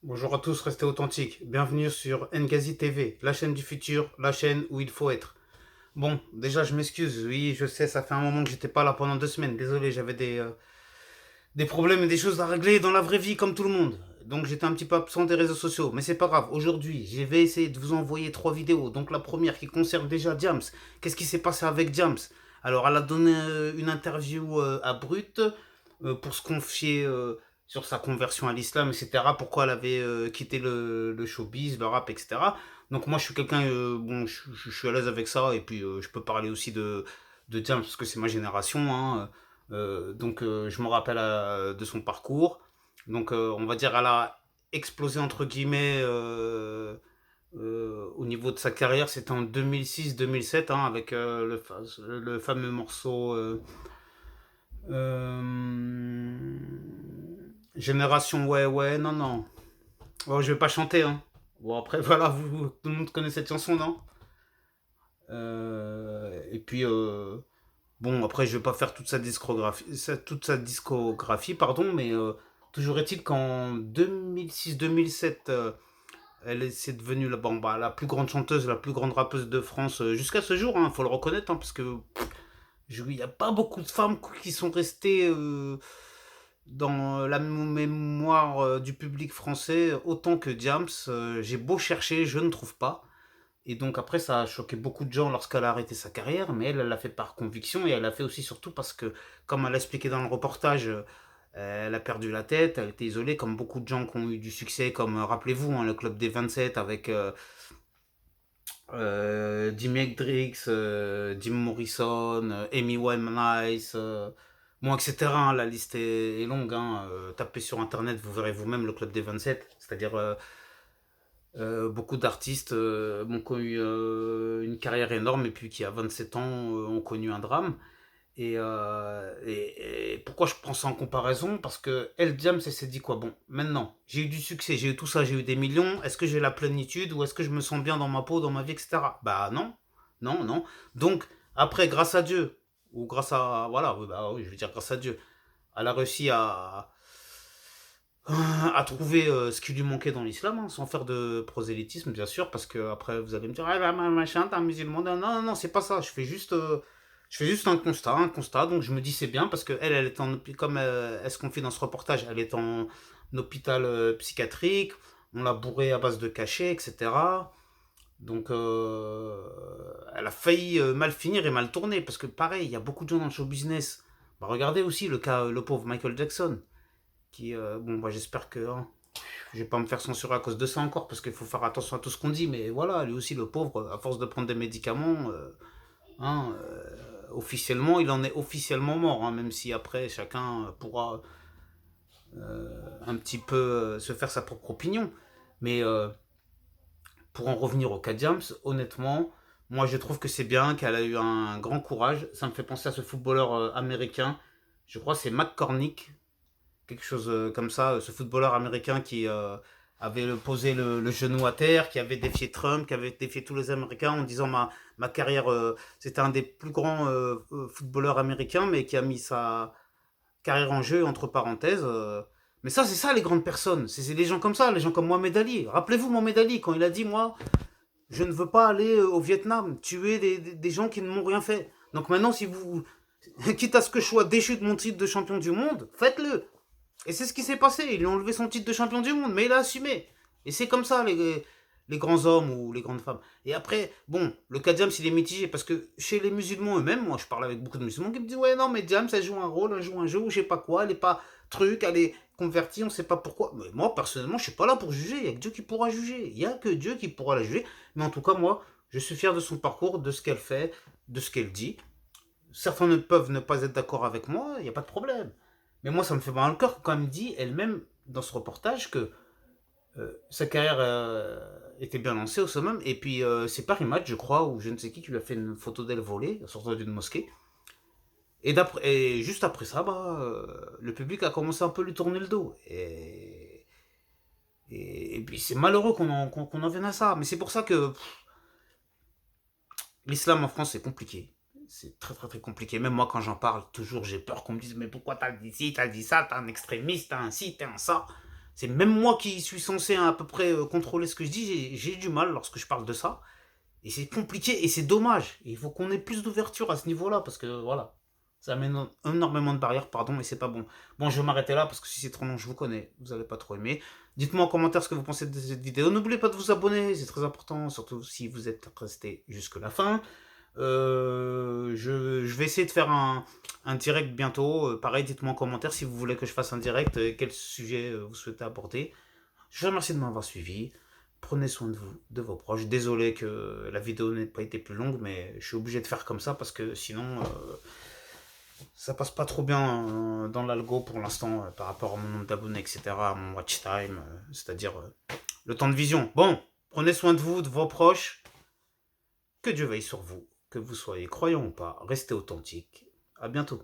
Bonjour à tous, restez authentiques. Bienvenue sur Ngazi TV, la chaîne du futur, la chaîne où il faut être. Bon, déjà je m'excuse, oui, je sais, ça fait un moment que j'étais pas là pendant 2 semaines. Désolé, j'avais des problèmes et des choses à régler dans la vraie vie comme tout le monde. Donc j'étais un petit peu absent des réseaux sociaux, mais c'est pas grave. Aujourd'hui, je vais essayer de vous envoyer 3 vidéos. Donc la première qui concerne déjà Diams. Qu'est-ce qui s'est passé avec Diams? Alors elle a donné une interview à Brut pour se confier sur sa conversion à l'islam, etc. Pourquoi elle avait quitté le showbiz, le rap, etc. Donc moi je suis quelqu'un, bon, je suis à l'aise avec ça et puis je peux parler aussi de Diams parce que c'est ma génération, hein. Je me rappelle de son parcours. On va dire, elle a explosé entre guillemets au niveau de sa carrière. C'était en 2006-2007 hein, avec le fameux morceau euh, Génération Ouais Ouais. Non, non. Bon, je vais pas chanter. Hein. Bon, après, voilà, tout le monde connaît cette chanson, non? Et puis, bon, après, je vais pas faire toute sa discographie, pardon, mais toujours est-il qu'en 2006-2007, c'est devenue bon, bah, la plus grande chanteuse, la plus grande rappeuse de France jusqu'à ce jour, hein, faut le reconnaître, hein, parce que il n'y a pas beaucoup de femmes qui sont restées dans la mémoire du public français autant que Diams. J'ai beau chercher, je ne trouve pas. Et donc après, ça a choqué beaucoup de gens lorsqu'elle a arrêté sa carrière, mais elle l'a fait par conviction et elle l'a fait aussi surtout parce que, comme elle l'a expliqué dans le reportage, elle a perdu la tête, elle était isolée, comme beaucoup de gens qui ont eu du succès, comme rappelez-vous, hein, le Club des 27 avec Jimi Hendrix, Jim Morrison, Amy Winehouse, bon, etc. Hein, la liste est longue. Hein, tapez sur internet, vous verrez vous-même le Club des 27, c'est-à-dire beaucoup d'artistes ont connu une carrière énorme et puis qui à 27 ans ont connu un drame. Et pourquoi je prends ça en comparaison? Parce que El Diams elle s'est dit quoi? Bon, maintenant, j'ai eu du succès, j'ai eu tout ça, j'ai eu des millions. Est-ce que j'ai la plénitude ou est-ce que je me sens bien dans ma peau, dans ma vie, etc. Bah non, non, non. Donc, après, grâce à Dieu, ou grâce à... Voilà, oui, bah, oui, je veux dire grâce à Dieu, elle a réussi à trouver ce qui lui manquait dans l'islam, hein, sans faire de prosélytisme, bien sûr, parce que après vous allez me dire, ah, bah, machin, t'es un musulman. Non, non, non, c'est pas ça. Je fais juste un constat. Donc je me dis c'est bien parce que elle est comme elle se confie dans ce reportage, elle est en hôpital psychiatrique. On l'a bourré à base de cachets, etc. Donc elle a failli mal finir et mal tourner parce que pareil, il y a beaucoup de gens dans le show business. Bah, regardez aussi le cas, le pauvre Michael Jackson qui, bon, bah, j'espère que hein, je vais pas me faire censurer à cause de ça encore, parce qu'il faut faire attention à tout ce qu'on dit, mais voilà, lui aussi, le pauvre, à force de prendre des médicaments, hein, officiellement, il en est officiellement mort, hein, même si après, chacun pourra un petit peu se faire sa propre opinion. Mais pour en revenir au cas James, honnêtement, moi je trouve que c'est bien qu'elle a eu un grand courage. Ça me fait penser à ce footballeur américain, je crois que c'est McCormick, quelque chose comme ça, ce footballeur américain qui avait posé le genou à terre, qui avait défié Trump, qui avait défié tous les Américains en disant ma carrière, c'était un des plus grands footballeurs américains, mais qui a mis sa carrière en jeu entre parenthèses. Mais ça, c'est ça les grandes personnes, c'est des gens comme ça, les gens comme Mohamed Ali. Rappelez-vous Mohamed Ali quand il a dit moi, je ne veux pas aller au Vietnam, tuer des gens qui ne m'ont rien fait. Donc maintenant, si vous, quitte à ce que je sois déchu de mon titre de champion du monde, faites-le. Et c'est ce qui s'est passé. Ils lui ont enlevé son titre de champion du monde, mais il a assumé. Et c'est comme ça, les grands hommes ou les grandes femmes. Et après, bon, le cas de James, il est mitigé parce que chez les musulmans eux-mêmes, moi je parle avec beaucoup de musulmans qui me disent ouais, non, mais James, elle joue un rôle, elle joue un jeu ou je sais pas quoi, elle est pas truc, elle est convertie, on sait pas pourquoi. Mais moi, personnellement, je suis pas là pour juger. Il y a que Dieu qui pourra juger. Il y a que Dieu qui pourra la juger. Mais en tout cas, moi, je suis fier de son parcours, de ce qu'elle fait, de ce qu'elle dit. Certains ne peuvent ne pas être d'accord avec moi, il n'y a pas de problème. Mais moi, ça me fait mal au cœur quand elle me dit elle-même dans ce reportage que sa carrière était bien lancée au summum. Et puis, c'est Paris Match, je crois, ou je ne sais qui lui a fait une photo d'elle volée, sortant d'une mosquée. Et juste après ça, bah, le public a commencé un peu à lui tourner le dos. Et puis, c'est malheureux qu'on en vienne à ça. Mais c'est pour ça que l'islam en France, c'est compliqué. C'est très très très compliqué. Même moi, quand j'en parle, toujours j'ai peur qu'on me dise mais pourquoi t'as dit ci, t'as dit ça, t'es un extrémiste, t'es un ci, t'es un ça. C'est même moi qui suis censé à peu près contrôler ce que je dis, j'ai du mal lorsque je parle de ça. Et c'est compliqué et c'est dommage. Il faut qu'on ait plus d'ouverture à ce niveau-là parce que voilà, ça amène énormément de barrières, pardon, et c'est pas bon. Bon, je vais m'arrêter là parce que si c'est trop long, je vous connais, vous allez pas trop aimer. Dites-moi en commentaire ce que vous pensez de cette vidéo. N'oubliez pas de vous abonner, c'est très important, surtout si vous êtes resté jusque la fin. Je vais essayer de faire un direct bientôt. Pareil, dites-moi en commentaire si vous voulez que je fasse un direct, quel sujet vous souhaitez aborder. Je vous remercie de m'avoir suivi. Prenez soin de vous, de vos proches. Désolé que la vidéo n'ait pas été plus longue, mais je suis obligé de faire comme ça parce que sinon, ça passe pas trop bien dans l'algo pour l'instant par rapport à mon nombre d'abonnés, etc., à mon watch time, c'est-à-dire le temps de vision. Bon, prenez soin de vous, de vos proches. Que Dieu veille sur vous. Que vous soyez croyant ou pas, restez authentique. À bientôt.